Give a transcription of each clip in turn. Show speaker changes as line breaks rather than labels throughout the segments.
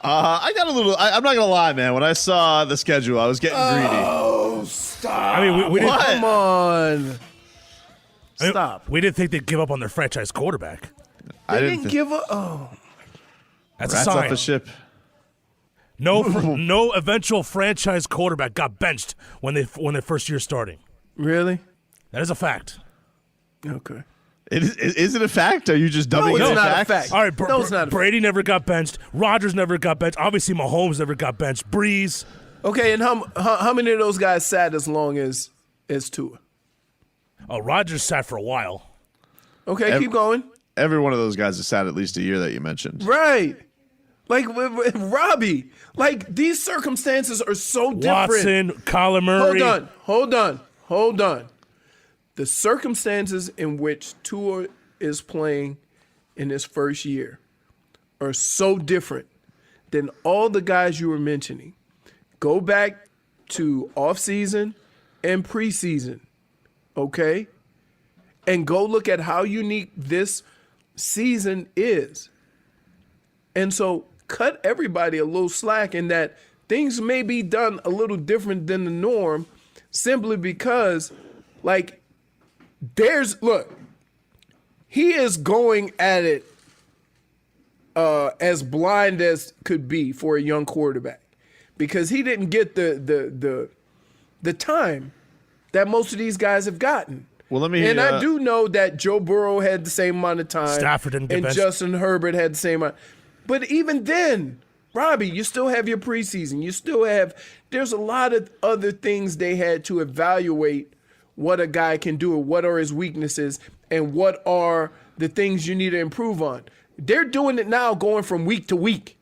I got a little. I'm not gonna lie, man. When I saw the schedule, I was getting greedy.
Oh, stop!
I mean, we didn't.
Come on. Stop.
We didn't think they'd give up on their franchise quarterback.
They didn't give up. Oh,
That's
Rats
a sign.
off the ship.
No eventual franchise quarterback got benched when their first year starting.
really?
That is a fact.
Okay.
Is it a fact? Are you just dubbing
No,
it
it's
a
not a
fact?
fact.
All right,
No, it's not a
Brady never got benched. Rodgers never got benched. Obviously, Mahomes never got benched. Breeze.
Okay, and how many of those guys sat as long as Tua?
Oh, Rodgers sat for a while.
Okay, keep going.
Every one of those guys has sat at least a year that you mentioned.
Right. Like Robbie, like these circumstances are so different.
Watson, Kyler Murray.
Hold on. The circumstances in which Tua is playing in his first year are so different than all the guys you were mentioning. Go back to offseason and preseason, okay? And go look at how unique this season is. And so cut everybody a little slack in that things may be done a little different than the norm simply because, like, he is going at it as blind as could be for a young quarterback because he didn't get the time that most of these guys have gotten.
Well, let me.
And I do know that Joe Burrow had the same amount of time.
Stafford didn't get
and
benched.
Justin Herbert had the same amount. But even then, Robbie, you still have your preseason. You still have. There's a lot of other things they had to evaluate what a guy can do, or what are his weaknesses, and what are the things you need to improve on. They're doing it now, going from week to week.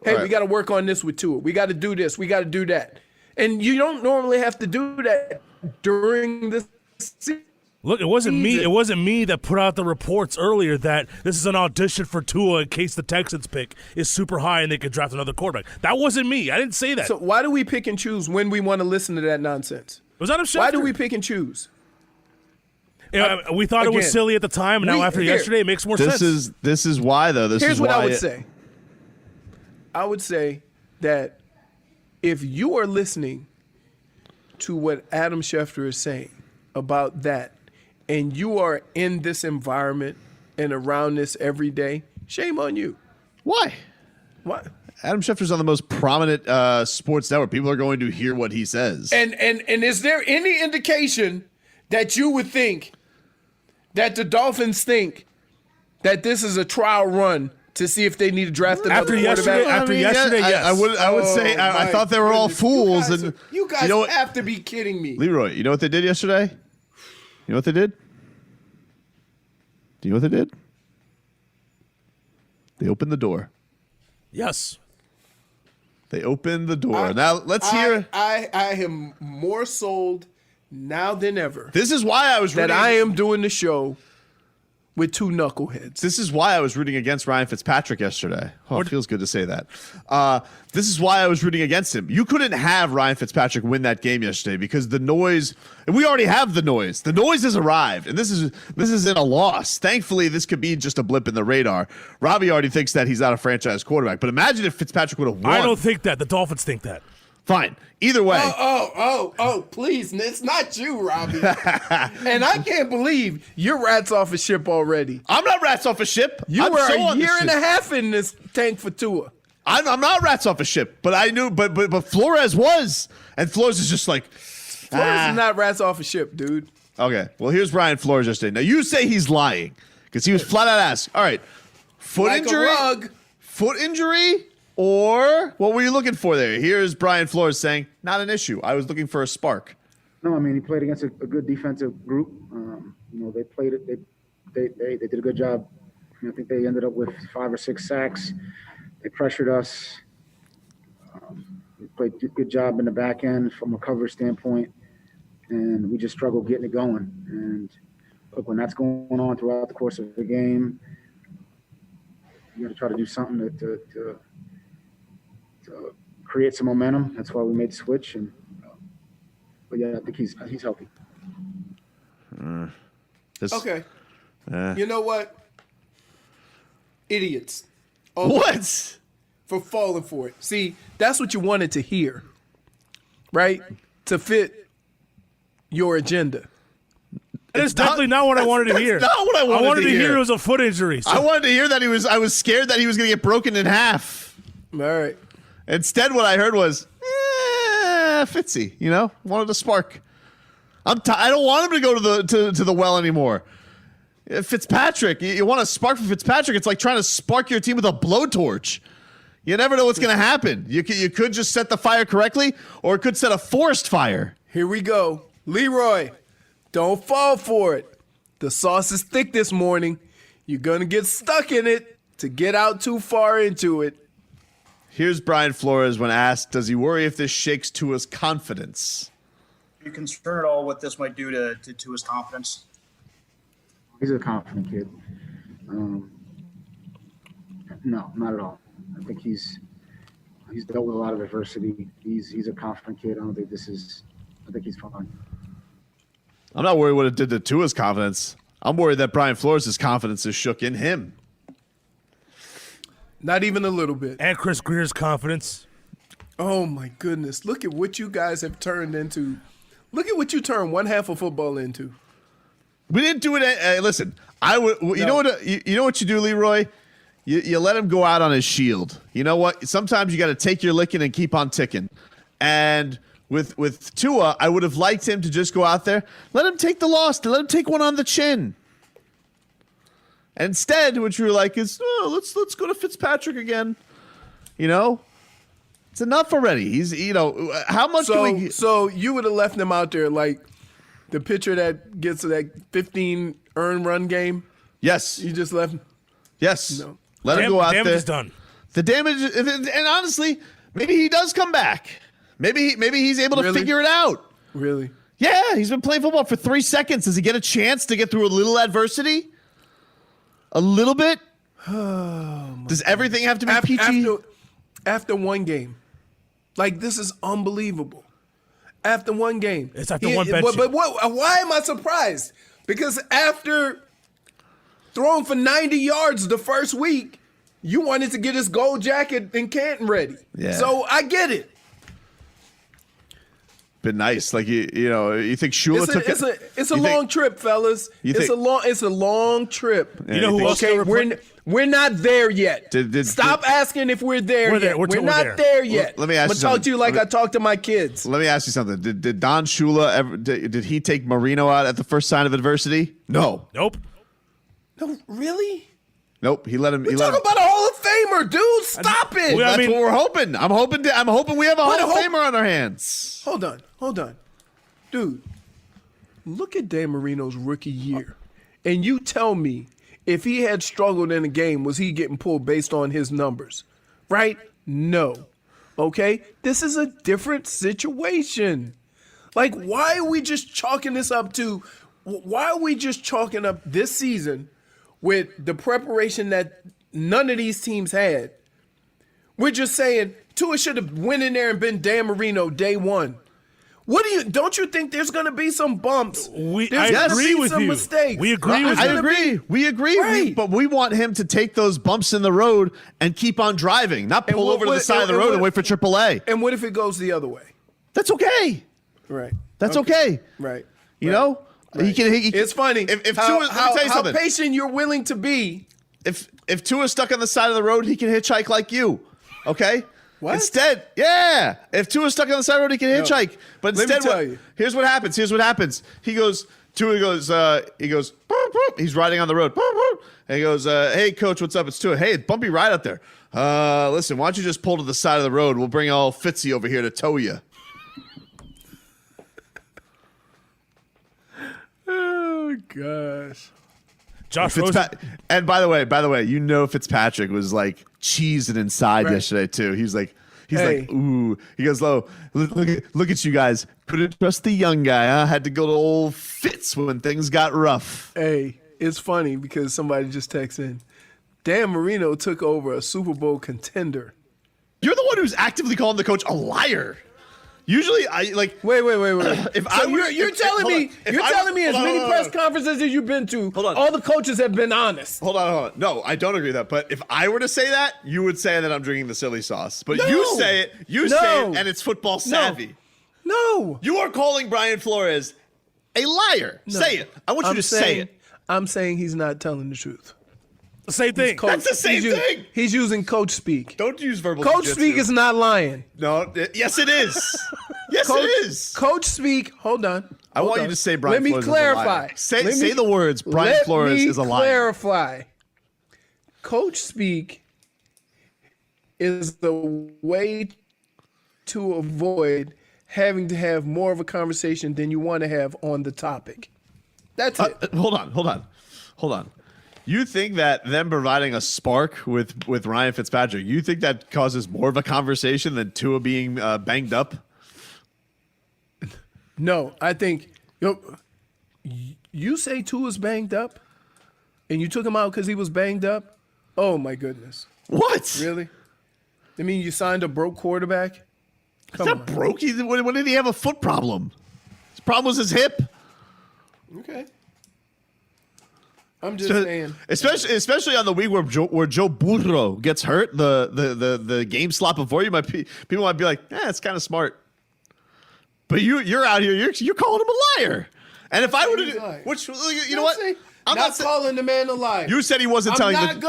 Hey,
Right.
we got to work on this with Tua. We got to do this. We got to do that. And you don't normally have to do that during the season.
Look, it wasn't me. It wasn't me that put out the reports earlier that this is an audition for Tua in case the Texans pick is super high and they could draft another quarterback. That wasn't me. I didn't say that.
So why do we pick and choose when we want to listen to that nonsense?
Was that a Schefter?
Why do we pick and choose?
Yeah, we thought it was
again,
silly at the time, and now after yesterday, it makes more sense.
This is why though.
Here's what I would say. I would say that if you are listening to what Adam Schefter is saying about that, and you are in this environment and around this every day, shame on you.
Why?
What?
Adam Schefter's on the most prominent sports network. People are going to hear what he says.
And is there any indication that you would think that the Dolphins think that this is a trial run to see if they need to draft another quarterback?
After yesterday, yes.
I would say I thought they were all fools.
You guys have to be kidding me.
Leroy, you know what they did yesterday? You know what they did? Do you know what they did? They opened the door.
Yes.
They opened the door. Now let's hear.
I am more sold now than ever.
This is why I was
that
rooting.
I am doing the show with two knuckleheads.
This is why I was rooting against Ryan Fitzpatrick yesterday. Oh, it feels good to say that. This is why I was rooting against him. You couldn't have Ryan Fitzpatrick win that game yesterday because the noise, and we already have the noise. The noise has arrived, and this isn't a loss. Thankfully, this could be just a blip in the radar. Robbie already thinks that he's not a franchise quarterback, but imagine if Fitzpatrick would have won.
I don't think that. The Dolphins think that.
Fine. Either way.
Oh, please. It's not you, Robbie. And I can't believe you're rats off a ship already.
I'm not rats off a ship.
You were a year and a half in this tank for Tua.
I'm not rats off a ship, but I knew, but Flores was. And Flores is just like.
Flores is not rats off a ship, dude.
Okay. Well, here's Brian Flores yesterday. Now, you say he's lying because he was flat out asked. All right. Foot
Like
injury.
a rug.
Foot injury. Or what were you looking for there? Here's Brian Flores saying, not an issue. I was looking for a spark.
No, I mean, he played against a good defensive group. They played it. They did a good job. I think they ended up with 5 or 6 sacks. They pressured us. They played a good job in the back end from a coverage standpoint, and we just struggled getting it going. And look, when that's going on throughout the course of the game, you got to try to do something to create some momentum. That's why we made the switch. And but yeah, I think he's healthy.
Okay. You know what? Idiots.
What?
for falling for it. See, that's what you wanted to hear, right? To fit your agenda.
It's definitely not what I wanted to hear.
Not what I wanted
to hear. It was a foot injury. So.
I wanted to hear that I was scared that he was going to get broken in half.
All right.
Instead, what I heard was, Fitzy, wanted to spark. I don't want him to go to the well anymore. Fitzpatrick, you want to spark for Fitzpatrick? It's like trying to spark your team with a blowtorch. You never know what's going to happen. You could just set the fire correctly, or it could set a forest fire.
Here we go. Leroy, don't fall for it. The sauce is thick this morning. You're going to get stuck in it to get out too far into it.
Here's Brian Flores when asked, does he worry if this shakes Tua's confidence?
Are you concerned at all what this might do to his confidence?
He's a confident kid. No, not at all. I think he's dealt with a lot of adversity. He's a confident kid. I think he's fine.
I'm not worried what it did to Tua's confidence. I'm worried that Brian Flores' confidence is shook in him.
Not even a little bit.
And Chris Greer's confidence.
Oh, my goodness. Look at what you guys have turned into. Look at what you turned one half of football into.
We didn't do it. Listen, I would. You know what you do, Leroy? You let him go out on his shield. You know what? Sometimes you got to take your licking and keep on ticking. And with Tua, I would have liked him to just go out there, let him take the loss, let him take one on the chin. And instead, what you're like is, let's go to Fitzpatrick again. It's enough already. He's, how much do we?
So you would have left him out there like the pitcher that gets to that 15 earn run game.
Yes.
You just left him.
Yes.
No.
Let him go out there.
The damage is done.
The damage, and honestly, maybe he does come back. Maybe he's able to figure it out.
Really?
Yeah, he's been playing football for 3 seconds. Does he get a chance to get through a little adversity? A little bit? Does everything have to be peachy?
After one game. Like, this is unbelievable. After one game.
It's after one bench.
But why am I surprised? Because after throwing for 90 yards the first week, you wanted to get his gold jacket and Canton ready.
Yeah.
So I get it.
Been nice. Like, you think Shula took it?
It's a long trip, fellas. It's a long trip.
You know who else?
Okay, we're not there yet. Stop asking if we're there
we're
yet.
There.
We're not there yet.
Let me ask you something.
I'm gonna talk to you like I talk to my kids.
Let me ask you something. Did Don Shula ever? Did he take Marino out at the first sign of adversity? No.
Nope.
No, really?
Nope. He let him.
We're talking about a Hall of Famer, dude. Stop it.
That's what we're hoping. I'm hoping we have a Hall of Famer on our hands.
Hold on. Dude, look at Dan Marino's rookie year. And you tell me if he had struggled in a game, was he getting pulled based on his numbers? Right? No. Okay? This is a different situation. Like, why are we just chalking this up this season with the preparation that none of these teams had? We're just saying Tua should have went in there and been Dan Marino day one. Don't you think there's going to be some bumps?
I agree with you.
Mistakes.
We agree with you.
I agree. We agree.
Right.
But we want him to take those bumps in the road and keep on driving, not pull over to the side of the road and wait for AAA.
And what if it goes the other way?
That's okay.
Right.
That's okay.
Right.
You know?
Right.
He can.
It's funny
If
how,
Tua, let me tell you
how
something.
patient you're willing to be.
If Tua's stuck on the side of the road, he can hitchhike like you. Okay?
What?
Instead, yeah. If Tua's stuck on the side of the road, he can hitchhike. But
let me
instead,
tell you.
Here's what happens. Tua goes, boop, boop. He's riding on the road. Boop, boop. And he goes, hey, coach, what's up? It's Tua. Hey, bumpy ride out there. Listen, why don't you just pull to the side of the road? We'll bring all Fitzy over here to tow you.
Oh, gosh.
Josh Rosen.
And by the way, Fitzpatrick was like cheesing inside yesterday too. He's like, ooh. He goes, look at you guys. Couldn't trust the young guy, huh? Had to go to old Fitz when things got rough.
Hey, it's funny because somebody just texted in. Dan Marino took over a Super Bowl contender.
You're the one who's actively calling the coach a liar. Usually, I like.
Wait.
If
So
I were,
you're telling me as many press conferences as you've been to,
Hold on.
all the coaches have been honest.
Hold on. No, I don't agree with that. But if I were to say that, you would say that I'm drinking the silly sauce. But
No.
you say it, and it's football savvy.
No.
You are calling Brian Flores a liar. Say it. I want you to say it.
I'm saying he's not telling the truth.
Same thing.
That's the same thing.
He's using coach speak.
Don't use verbal.
Coach
jujitsu.
speak is not lying.
No. Yes, it is. Yes,
Coach,
it is.
Coach speak. Hold on.
I want you to say Brian Flores is a
Let me
liar.
clarify.
Say the words. Brian Flores is a liar.
Let me clarify. Coach speak is the way to avoid having to have more of a conversation than you want to have on the topic. That's it.
Hold on. You think that them providing a spark with Ryan Fitzpatrick, you think that causes more of a conversation than Tua being banged up?
No, I think you say Tua's banged up, and you took him out because he was banged up. Oh my goodness!
What?
Really? I mean, you signed a broke quarterback.
It's not broke. When did he have a foot problem? His problem was his hip.
Okay. I'm just saying.
Especially on the week where Joe Burrow gets hurt, the game slot before people might be like, it's kind of smart. But you're out here, you're calling him a liar. And if I were to, which you know what,
I'm not calling the man a liar.
You said he wasn't telling.
I'm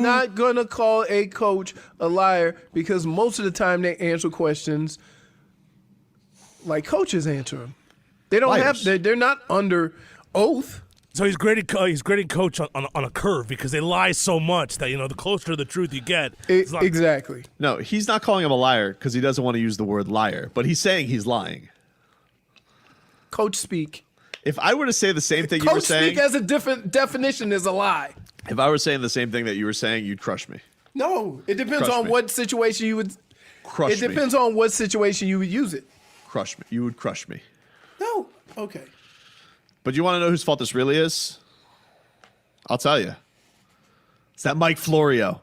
not gonna call a coach a liar because most of the time they answer questions like coaches answer them. They don't
Liars.
they're not under oath.
So he's grading coach on a curve because they lie so much that the closer to the truth you get.
Exactly.
No, he's not calling him a liar because he doesn't want to use the word liar, but he's saying he's lying.
Coach speak.
If I were to say the same thing you were
Coach
saying,
speak has a different definition as a lie.
if I were saying the same thing that you were saying, you'd crush me.
No, it depends
Crush
on
me.
what situation you would.
Crush me.
It depends on what situation you would use it.
Crush me. You would crush me.
No. Okay.
But you want to know whose fault this really is? I'll tell you. It's that Mike Florio.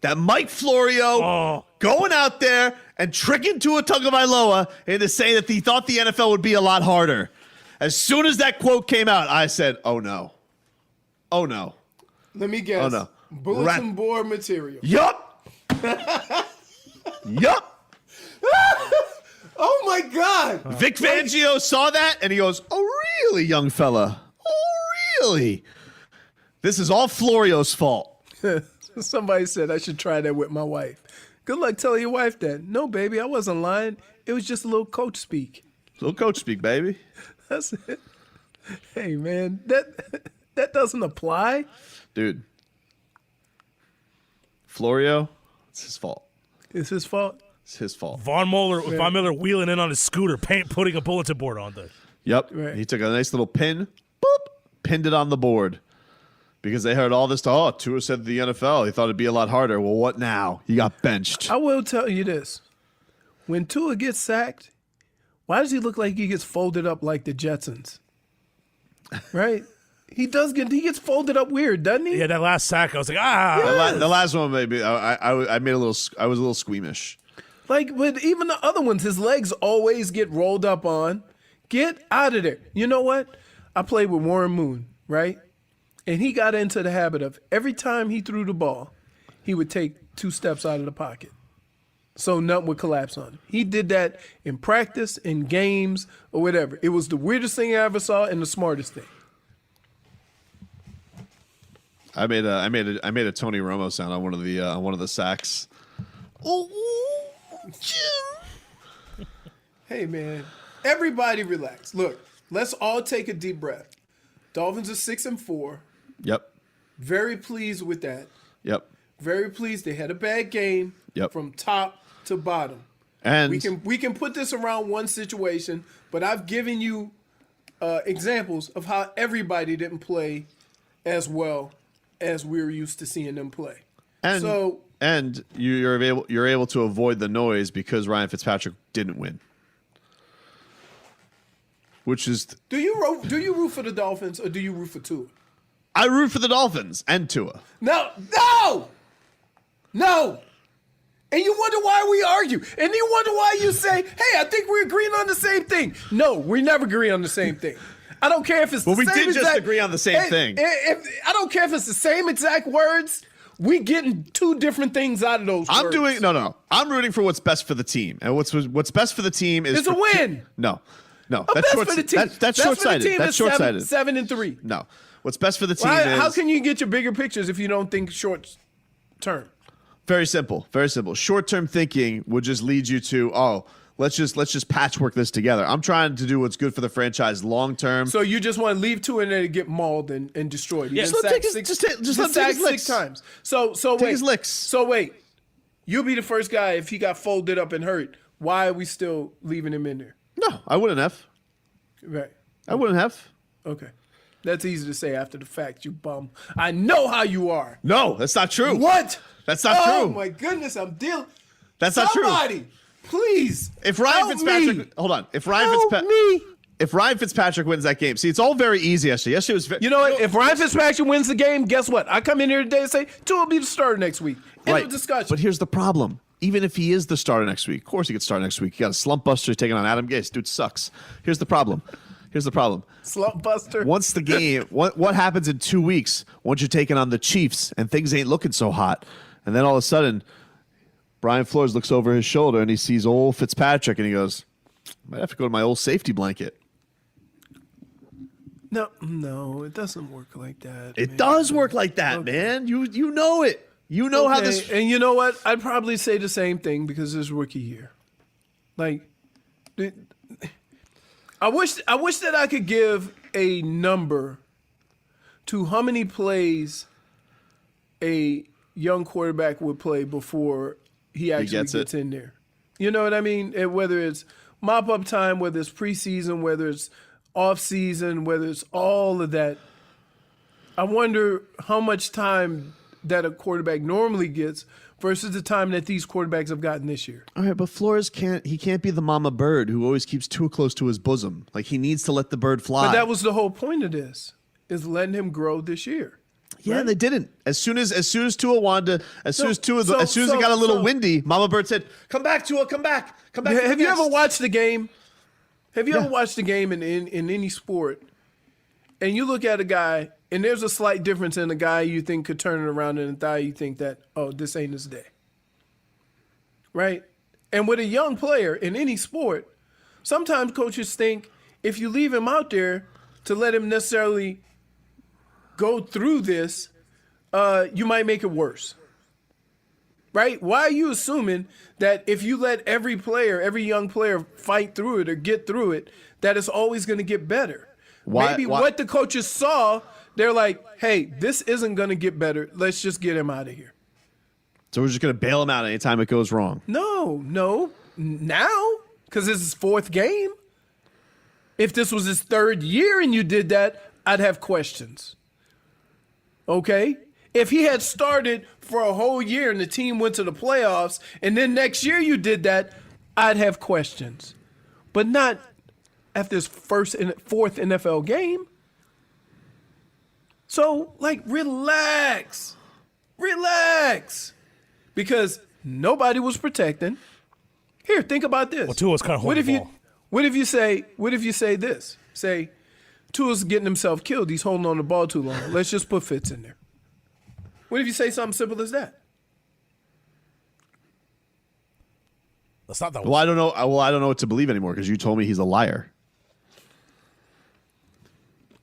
That Mike Florio going out there and tricking Tua Tagovailoa into saying that he thought the NFL would be a lot harder. As soon as that quote came out, I said, oh no. Oh no.
Let me guess.
Oh no.
Bulletin board material.
Yup. Yup.
Oh my God.
Vic Fangio saw that and he goes, oh really, young fella? Oh really? This is all Florio's fault.
Somebody said I should try that with my wife. Good luck telling your wife that. No, baby, I wasn't lying. It was just a little coach speak.
Little coach speak, baby.
That's it. Hey, man, that doesn't apply.
Dude. Florio, it's his fault.
It's his fault.
It's his fault.
Von Miller wheeling in on his scooter, putting a bulletin board on there.
Yep.
Right.
He took a nice little pin, boop, pinned it on the board. Because they heard all this talk. Tua said the NFL, he thought it'd be a lot harder. Well, what now? He got benched.
I will tell you this. When Tua gets sacked, why does he look like he gets folded up like the Jetsons? Right? He gets folded up weird, doesn't he?
Yeah, that last sack, I was like,
The last one, maybe I made a little. I was a little squeamish.
Like, but even the other ones, his legs always get rolled up on. Get out of there. You know what? I played with Warren Moon, right? And he got into the habit of every time he threw the ball, he would take 2 steps out of the pocket. So nothing would collapse on him. He did that in practice, in games, or whatever. It was the weirdest thing I ever saw and the smartest thing.
I made a Tony Romo sound on one of the sacks.
Hey, man, everybody relax. Look, let's all take a deep breath. Dolphins are 6-4.
Yep.
Very pleased with that.
Yep.
Very pleased. They had a bad game from top to bottom.
And
we can put this around one situation, but I've given you examples of how everybody didn't play as well as we were used to seeing them play.
And you're able to avoid the noise because Ryan Fitzpatrick didn't win. Which is
do you root for the Dolphins or do you root for Tua?
I root for the Dolphins and Tua.
No. And you wonder why we argue. And you wonder why you say, hey, I think we're agreeing on the same thing. No, we never agree on the same thing. I don't care if it's
Well,
the
we
same
did just agree on the same thing.
I don't care if it's the same exact words. We getting two different things out of those words.
No. I'm rooting for what's best for the team. And what's best for the team is
It's a win.
No.
That's
That's
best for the team.
That's
Best for the
short-sighted.
team
That's
is
short-sighted.
7-3.
No. What's best for the team
Well,
is
how can you get your bigger pictures if you don't think short term?
very simple. Very simple. Short-term thinking would just lead you to, let's just patchwork this together. I'm trying to do what's good for the franchise long-term.
So you just want to leave two in there to get mauled and destroyed.
Yeah,
Just
let him take his- just let him take
sacked
his licks.
6 times. So
Take
wait.
his licks.
So wait. You'll be the first guy if he got folded up and hurt. Why are we still leaving him in there?
No, I wouldn't have.
Right.
I wouldn't have.
Okay. That's easy to say after the fact, you bum. I know how you are.
No, that's not true.
What?
That's not
Oh
true.
my goodness, I'm dealing.
That's not true.
Somebody, please.
If Ryan
help
Fitzpatrick,
me.
hold on. If Ryan Fitzpatrick wins that game, see, it's all very easy yesterday. Yesterday was
You know what? If Ryan Fitzpatrick wins the game, guess what? I come in here today and say, Tua will be the starter next week. End of discussion.
But here's the problem. Even if he is the starter next week, of course he could start next week. You got a slump buster taking on Adam Gase. Dude sucks. Here's the problem.
Slump buster.
Once the game, what happens in 2 weeks once you're taking on the Chiefs and things ain't looking so hot, and then all of a sudden, Brian Flores looks over his shoulder and he sees old Fitzpatrick and he goes, "Might have to go to my old safety blanket."
No, it doesn't work like that.
It does work like that, man. You know it. You know how this.
And you know what? I'd probably say the same thing because it's rookie year. Like, I wish that I could give a number to how many plays a young quarterback would play before he actually gets in there. You know what I mean? And whether it's mop-up time, whether it's preseason, whether it's off-season, whether it's all of that. I wonder how much time that a quarterback normally gets versus the time that these quarterbacks have gotten this year.
All right, but Flores can't be the mama bird who always keeps too close to his bosom. Like, he needs to let the bird fly.
But that was the whole point of this, is letting him grow this year.
Yeah,
right?
and they didn't. As soon as Tua wanted to, as soon as it got a little windy, Mama Bird said, "Come back, Tua, come back, come back."
Have you ever watched the game? Have you
Yeah.
ever watched the game in any sport, and you look at a guy, and there's a slight difference in a guy you think could turn it around and a guy you think that, oh, this ain't his day. Right? And with a young player in any sport, sometimes coaches think if you leave him out there to let him necessarily go through this, you might make it worse. Right? Why are you assuming that if you let every young player fight through it or get through it, that it's always going to get better? Maybe what the coaches saw, they're like, hey, this isn't going to get better. Let's just get him out of here.
So we're just going to bail him out anytime it goes wrong.
No. Now, because this is his 4th game. If this was his 3rd year and you did that, I'd have questions. Okay? If he had started for a whole year and the team went to the playoffs and then next year you did that, I'd have questions. But not after his 4th NFL game. So, relax. Because nobody was protecting. Here, think about this.
Well, Tua's kind of holding the ball.
What if you say this? Say, Tua's getting himself killed. He's holding on the ball too long. Let's just put Fitz in there. What if you say something simple as that?
That's not that
Well, I don't know. I don't know what to believe anymore because you told me he's a liar.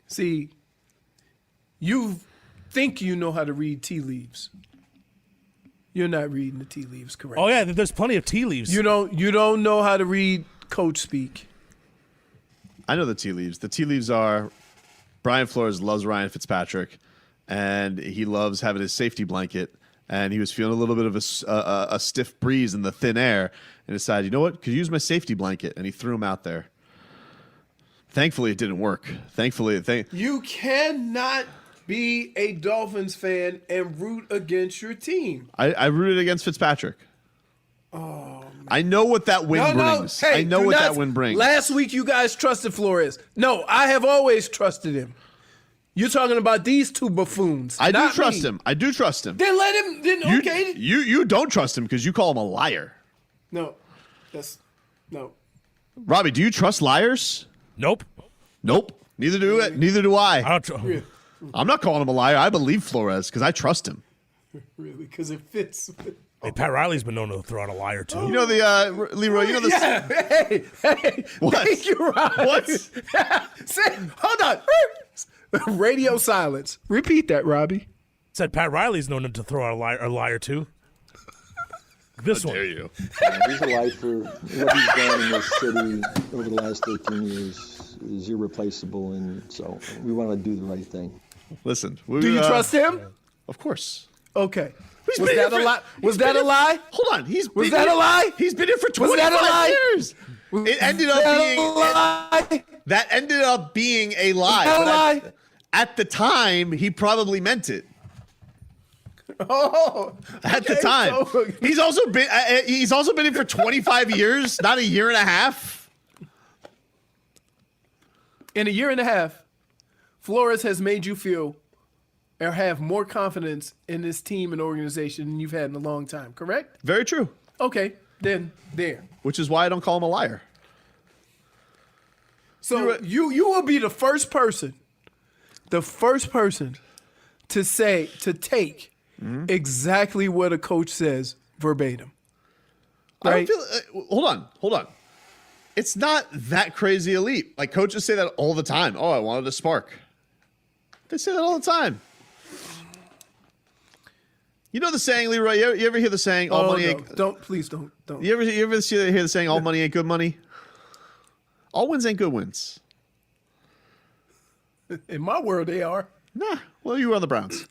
See, you think you know how to read tea leaves. You're not reading the tea leaves correctly.
Oh yeah, there's plenty of tea leaves.
You don't know how to read coach speak.
I know the tea leaves. The tea leaves are Brian Flores loves Ryan Fitzpatrick, and he loves having his safety blanket. And he was feeling a little bit of a stiff breeze in the thin air, and decided, you know what, could use my safety blanket, and he threw him out there. Thankfully, it didn't work.
You cannot be a Dolphins fan and root against your team.
I rooted against Fitzpatrick. Oh, man. I know what that win brings.
Hey,
I know what that win brings.
Last week, you guys trusted Flores. No, I have always trusted him. You're talking about these two buffoons.
I do
not
trust
me.
him. I do trust him.
Then let him. Then
You,
okay.
you don't trust him because you call him a liar.
No, that's no.
Robbie, do you trust liars?
Nope.
Nope. Neither do it. Neither do I.
I don't
I'm not calling him a liar. I believe Flores because I trust him.
Really, because it fits.
Hey, Pat Riley's been known to throw out a liar too.
You know the Leroy. You know the.
Yeah. Hey.
What?
Thank you, Rob.
What?
Hold on. Radio silence. Repeat that, Robbie.
Said Pat Riley's known to throw out a liar too. This one.
Dare you?
He's a lifer. What he's done in this city over the last 13 years is irreplaceable, and so we want to do the right thing.
Listen.
Do you trust him?
Of course.
Okay.
He's
Was
been
that
here
a
for-
lie? Was
he's
that
been
a
here-
lie?
Hold on.
Was that a lie?
He's been here for
Was that a
25
lie?
years. It ended up being that ended up being a lie.
that a
but
lie?
at the time, he probably meant it.
Oh,
At the
okay,
time,
so-
he's also been in for 25 years, not a year and a half.
in a year and a half, Flores has made you feel or have more confidence in this team and organization than you've had in a long time, correct?
Very true.
Okay, then there.
Which is why I don't call him a liar.
So you will be the first person to take exactly what a coach says verbatim.
I
Right?
don't feel. Hold on. It's not that crazy elite. Like coaches say that all the time. Oh, I wanted a spark. They say that all the time. You know the saying, Leroy. You ever hear the saying, "All money
no.
ain't"?
Please don't.
You ever hear the saying, "All money ain't good money"? All wins ain't good wins.
In my world, they are.
Nah. Well, you were on the Browns.